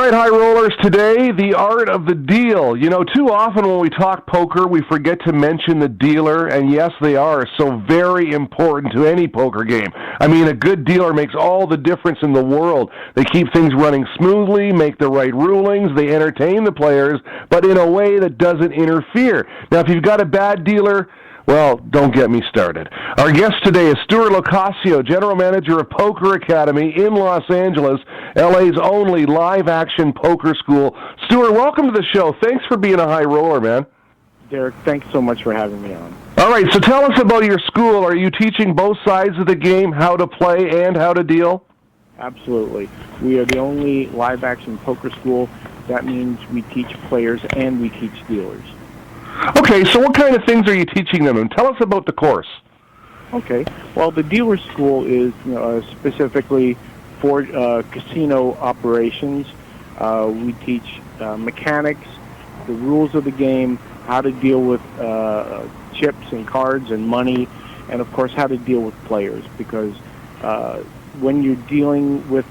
right, high rollers, today, the art of the deal. You know, too often when we talk poker, we forget to mention the dealer, and yes, they are so very important to any poker game. I mean, a good dealer makes all the difference in the world. They keep things running smoothly, make the right rulings, they entertain the players, but in a way that doesn't interfere. Now, if you've got a bad dealer, well, don't get me started. Our guest today is Stuart Locascio, General Manager of Poker Academy in Los Angeles, LA's only live-action poker school. Stuart, welcome to the show. Thanks for being a high roller, man. Derrick, thanks so much for having me on. All right, so tell us about your school. Are you teaching both sides of the game, how to play and how to deal? Absolutely. We are the only live-action poker school. That means we teach players and we teach dealers. Okay, so what kind of things are you teaching them? And tell us about the course. Okay. Well, the dealer school is specifically for casino operations. We teach mechanics, the rules of the game, how to deal with chips and cards and money, and, of course, how to deal with players. Because when you're dealing with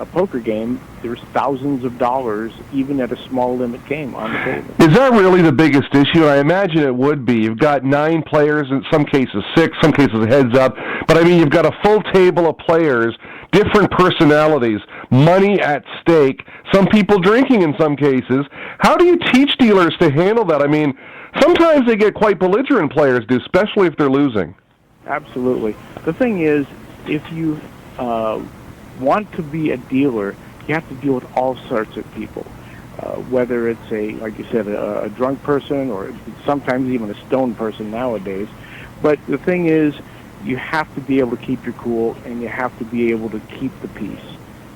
a poker game, there's thousands of dollars, even at a small limit game, on the table. Is that really the biggest issue? I imagine it would be. You've got 9 players, in some cases 6, some cases heads up. But, I mean, you've got a full table of players, different personalities, money at stake, some people drinking in some cases. How do you teach dealers to handle that? I mean, sometimes they get quite belligerent, players do, especially if they're losing. Absolutely. The thing is, if you want to be a dealer, you have to deal with all sorts of people, whether it's like you said, a drunk person or sometimes even a stoned person nowadays. But the thing is, you have to be able to keep your cool and you have to be able to keep the peace.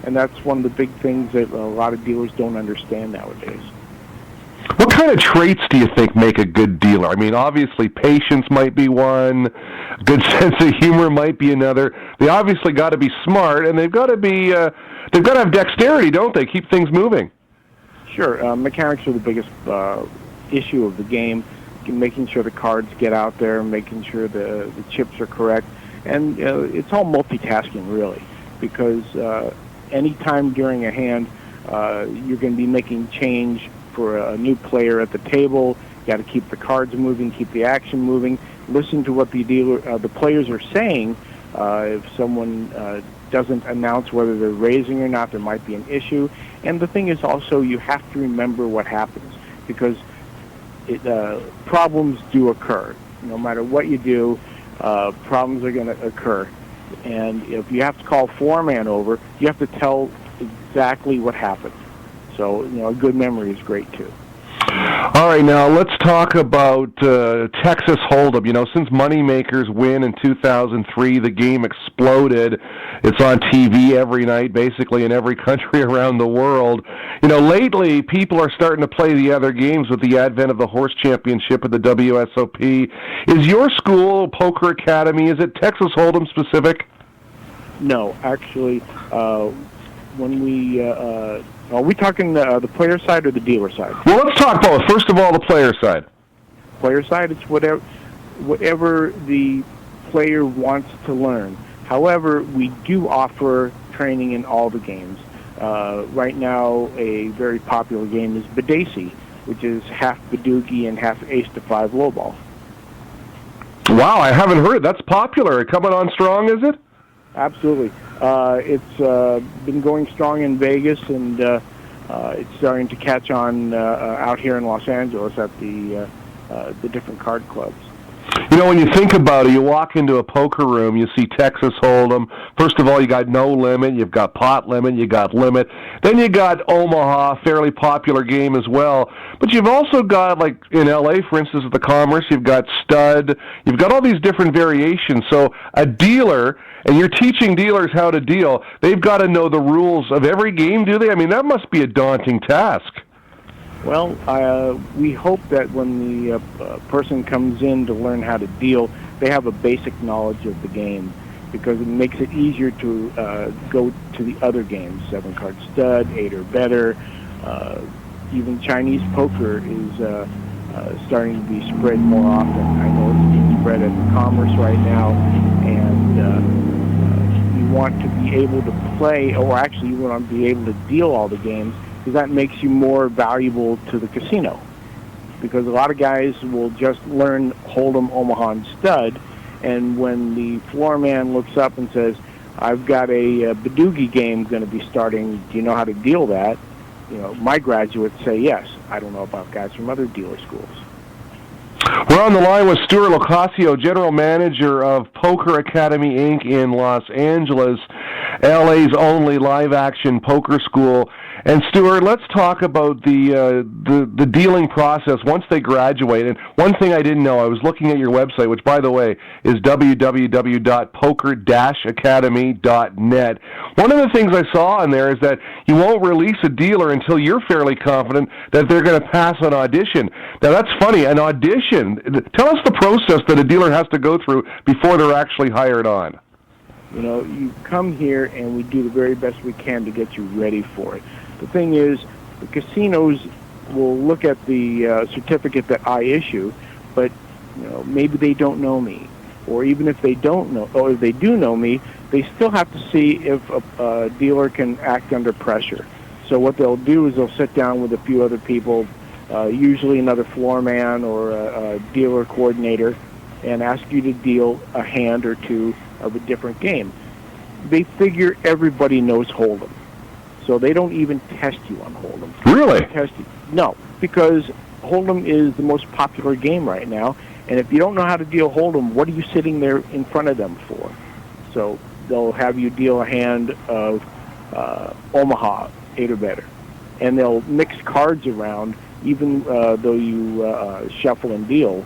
And that's one of the big things that a lot of dealers don't understand nowadays. What kind of traits do you think make a good dealer? I mean, obviously patience might be one, a good sense of humor might be another. They obviously got to be smart, and they've got to be they've got to have dexterity, don't they? Keep things moving. Sure, mechanics are the biggest issue of the game. Making sure the cards get out there, making sure the chips are correct, and it's all multitasking really, because any time during a hand, you're going to be making change for a new player at the table. You got to keep the cards moving, keep the action moving. Listen to what the players are saying. If someone doesn't announce whether they're raising or not, there might be an issue. And the thing is also, you have to remember what happens, because problems do occur. No matter what you do, problems are going to occur. And if you have to call foreman over, you have to tell exactly what happened. So, a good memory is great, too. All right, now let's talk about Texas Hold'em. You know, since Moneymakers win in 2003, the game exploded. It's on TV every night, basically, in every country around the world. You know, lately, people are starting to play the other games with the advent of the Horse Championship at the WSOP. Is your school, Poker Academy, is it Texas Hold'em specific? No, actually, when we... are we talking the player side or the dealer side? Well, let's talk both. First of all, the player side. Player side, it's whatever the player wants to learn. However, we do offer training in all the games. Right now, a very popular game is Badesi, which is half Badugi and half ace to 5 lowball. Wow, I haven't heard. That's popular. Coming on strong, is it? Absolutely. It's been going strong in Vegas, and it's starting to catch on out here in Los Angeles at the different card clubs. You know, when you think about it, you walk into a poker room, you see Texas Hold'em. First of all, you got no limit, you've got pot limit, you got limit. Then you got Omaha, fairly popular game as well. But you've also got, like in LA, for instance, at the Commerce, you've got stud, you've got all these different variations. So a dealer, and you're teaching dealers how to deal, they've got to know the rules of every game, do they? I mean, that must be a daunting task. Well, we hope that when the person comes in to learn how to deal, they have a basic knowledge of the game, because it makes it easier to go to the other games, 7-card stud, 8 or better. Even Chinese poker is starting to be spread more often. I know it's being spread at the Commerce right now, and we want to be able to play, or actually you want to be able to deal all the games, because that makes you more valuable to the casino. Because a lot of guys will just learn Hold'em, Omaha, and Stud, and when the floor man looks up and says, I've got a Badoogie game going to be starting, do you know how to deal that? My graduates say yes. I don't know about guys from other dealer schools. We're on the line with Stuart Locascio, General Manager of Poker Academy, Inc. in Los Angeles, LA's only live-action poker school. And Stuart, let's talk about the dealing process once they graduate. And one thing I didn't know, I was looking at your website, which, by the way, is www.poker-academy.net. One of the things I saw in there is that you won't release a dealer until you're fairly confident that they're going to pass an audition. Now, that's funny, an audition. Tell us the process that a dealer has to go through before they're actually hired on. You come here and we do the very best we can to get you ready for it. The thing is, the casinos will look at the certificate that I issue, but maybe they don't know me, or even if they don't know, or if they do know me, they still have to see if a dealer can act under pressure. So what they'll do is they'll sit down with a few other people, usually another floor man or a dealer coordinator, and ask you to deal a hand or two of a different game. They figure everybody knows Hold'em, so they don't even test you on Hold'em. Really? No, because Hold'em is the most popular game right now, and if you don't know how to deal Hold'em, what are you sitting there in front of them for? So they'll have you deal a hand of Omaha, 8 or better, and they'll mix cards around, even though you shuffle and deal,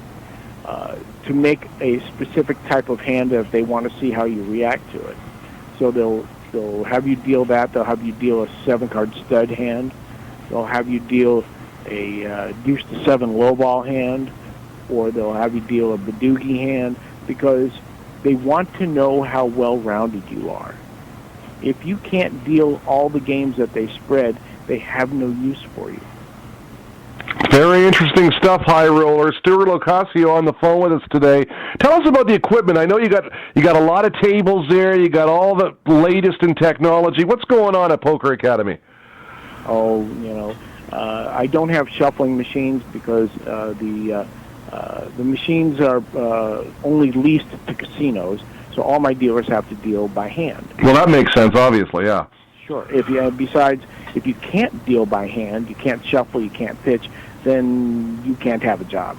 to make a specific type of hand if they want to see how you react to it. So they'll have you deal that. They'll have you deal a 7-card stud hand. They'll have you deal a deuce to 7 lowball hand, or they'll have you deal a Badoogie hand, because they want to know how well-rounded you are. If you can't deal all the games that they spread, they have no use for you. Very interesting stuff, High Roller. Stuart Locascio on the phone with us today. Tell us about the equipment. I know you got a lot of tables there. You got all the latest in technology. What's going on at Poker Academy? I don't have shuffling machines because the machines are only leased to casinos, so all my dealers have to deal by hand. Well, that makes sense, obviously, yeah. Sure. Besides, if you can't deal by hand, you can't shuffle, you can't pitch, then you can't have a job.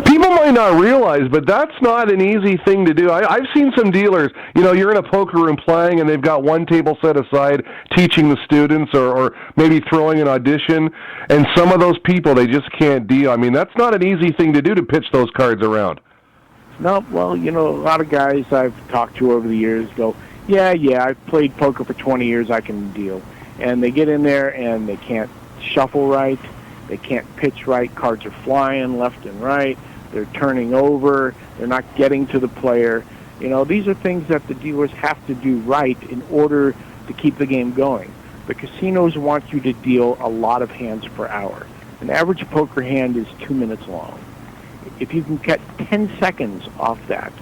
People might not realize, but that's not an easy thing to do. I've seen some dealers, you're in a poker room playing and they've got one table set aside teaching the students or maybe throwing an audition, and some of those people, they just can't deal. I mean, that's not an easy thing to do, to pitch those cards around. No, well, a lot of guys I've talked to over the years go, yeah, I've played poker for 20 years, I can deal. And they get in there and they can't shuffle right, they can't pitch right, cards are flying left and right, they're turning over, they're not getting to the player. These are things that the dealers have to do right in order to keep the game going. The casinos want you to deal a lot of hands per hour. An average poker hand is 2 minutes long. If you can cut 10 seconds off that,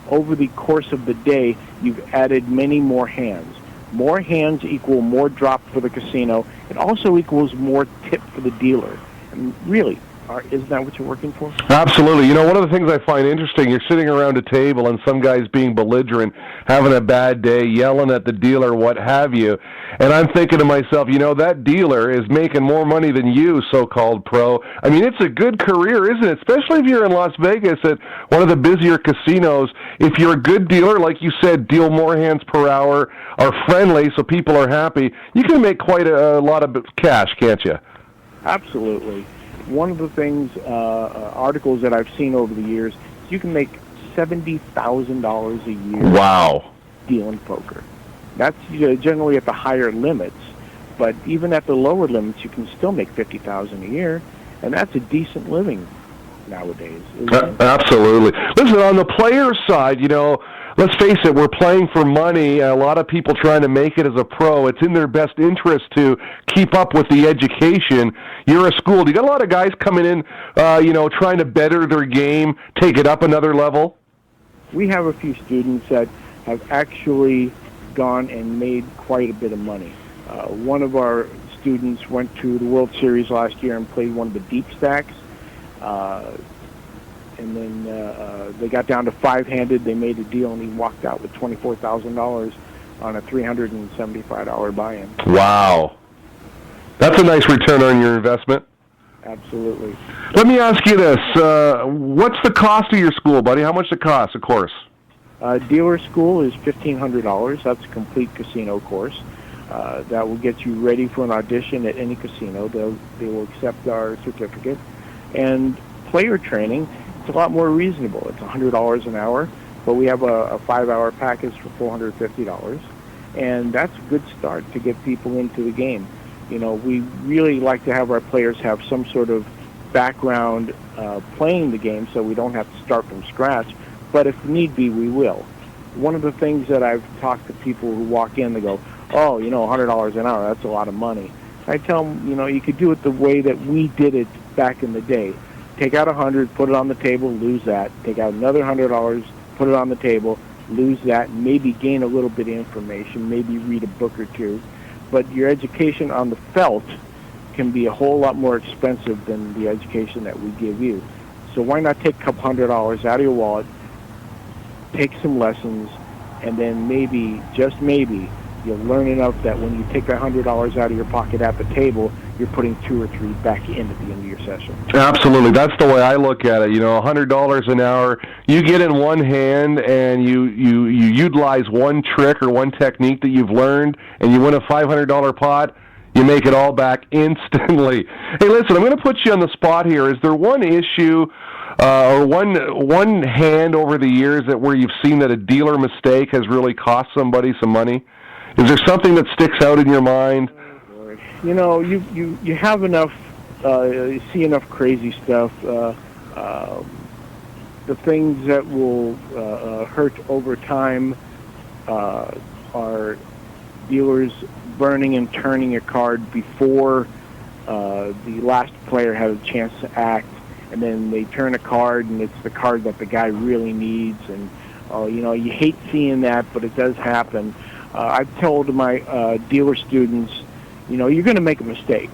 over the course of the day, you've added many more hands. More hands equal more drop for the casino. It also equals more tip for the dealer. And really, isn't that what you're working for? Absolutely. One of the things I find interesting, you're sitting around a table and some guy's being belligerent, having a bad day, yelling at the dealer, what have you. And I'm thinking to myself, that dealer is making more money than you, so-called pro. I mean, it's a good career, isn't it? Especially if you're in Las Vegas at one of the busier casinos. If you're a good dealer, like you said, deal more hands per hour, are friendly so people are happy, you can make quite a lot of cash, can't you? Absolutely. One of the things, articles that I've seen over the years, is you can make $70,000 a year. Wow. Dealing poker. That's generally at the higher limits, but even at the lower limits, you can still make $50,000 a year, and that's a decent living nowadays. Absolutely. Listen, on the player side, let's face it, we're playing for money. A lot of people trying to make it as a pro. It's in their best interest to keep up with the education. You're a school. Do you got a lot of guys coming in, trying to better their game, take it up another level? We have a few students that have actually gone and made quite a bit of money. One of our students went to the World Series last year and played one of the deep stacks. And then they got down to five-handed. They made a deal, and he walked out with $24,000 on a $375 buy-in. Wow. That's a nice return on your investment. Absolutely. Let me ask you this. What's the cost of your school, buddy? How much it costs, of course? Dealer school is $1,500. That's a complete casino course. That will get you ready for an audition at any casino. They will accept our certificate. And player training, it's a lot more reasonable. It's $100 an hour, but we have a 5-hour package for $450. And that's a good start to get people into the game. You know, we really like to have our players have some sort of background playing the game so we don't have to start from scratch. But if need be, we will. One of the things that I've talked to people who walk in, they go, oh, you know, $100 an hour, that's a lot of money. I tell them, you know, you could do it the way that we did it back in the day. Take out $100, put it on the table, lose that. Take out another $100, put it on the table, lose that, maybe gain a little bit of information, maybe read a book or two. But your education on the felt can be a whole lot more expensive than the education that we give you. So why not take a couple $100 out of your wallet, take some lessons, and then maybe, just maybe, you'll learn enough that when you take that $100 out of your pocket at the table, you're putting 2 or 3 back in at the end of your session. Absolutely. That's the way I look at it. You know, $100 an hour, you get in one hand and you utilize one trick or one technique that you've learned, and you win a $500 pot, you make it all back instantly. Hey, listen, I'm going to put you on the spot here. Is there one issue or one hand over the years that where you've seen that a dealer mistake has really cost somebody some money? Is there something that sticks out in your mind? You know, you have enough, you see enough crazy stuff. The things that will hurt over time are dealers burning and turning a card before the last player has a chance to act, and then they turn a card and it's the card that the guy really needs. And you know, you hate seeing that, but it does happen. I've told my dealer students, you know, you're going to make a mistake.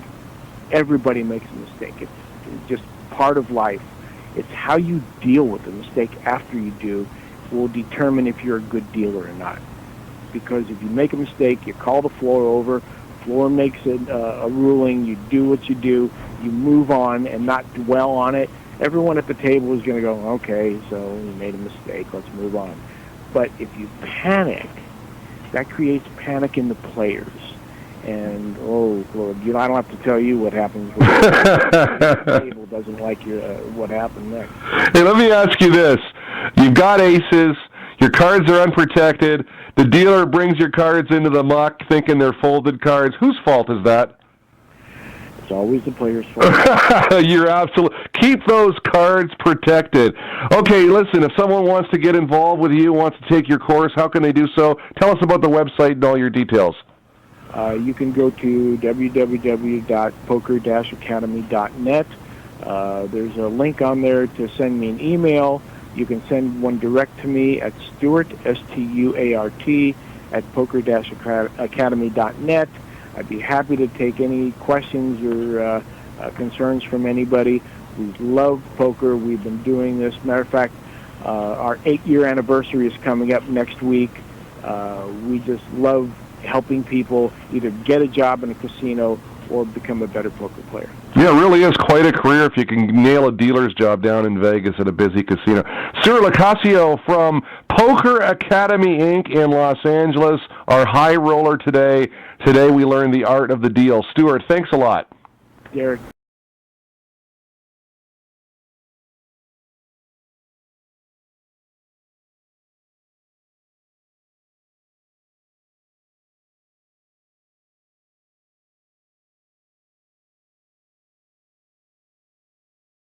Everybody makes a mistake. It's just part of life. It's how you deal with the mistake after you do will determine if you're a good dealer or not. Because if you make a mistake, you call the floor over, floor makes a ruling, you do what you do, you move on and not dwell on it. Everyone at the table is going to go, okay, so you made a mistake, let's move on. But if you panic, that creates panic in the players. And, oh, Lord, you know, I don't have to tell you what happens when the table doesn't like your, what happened next. Hey, let me ask you this. You've got aces. Your cards are unprotected. The dealer brings your cards into the muck thinking they're folded cards. Whose fault is that? It's always the player's fault. You're absolutely... Keep those cards protected. Okay, listen, if someone wants to get involved with you, wants to take your course, how can they do so? Tell us about the website and all your details. You can go to www.poker-academy.net. There's a link on there to send me an email. You can send one direct to me at Stuart, S-T-U-A-R-T, at poker-academy.net. I'd be happy to take any questions or concerns from anybody. We love poker. We've been doing this. Matter of fact, our 8-year anniversary is coming up next week. We just love helping people either get a job in a casino or become a better poker player. Yeah, it really is quite a career if you can nail a dealer's job down in Vegas at a busy casino. Stuart Locascio from Poker Academy, Inc. in Los Angeles, our high roller today. Today we learned the art of the deal. Stuart, thanks a lot. Derrick.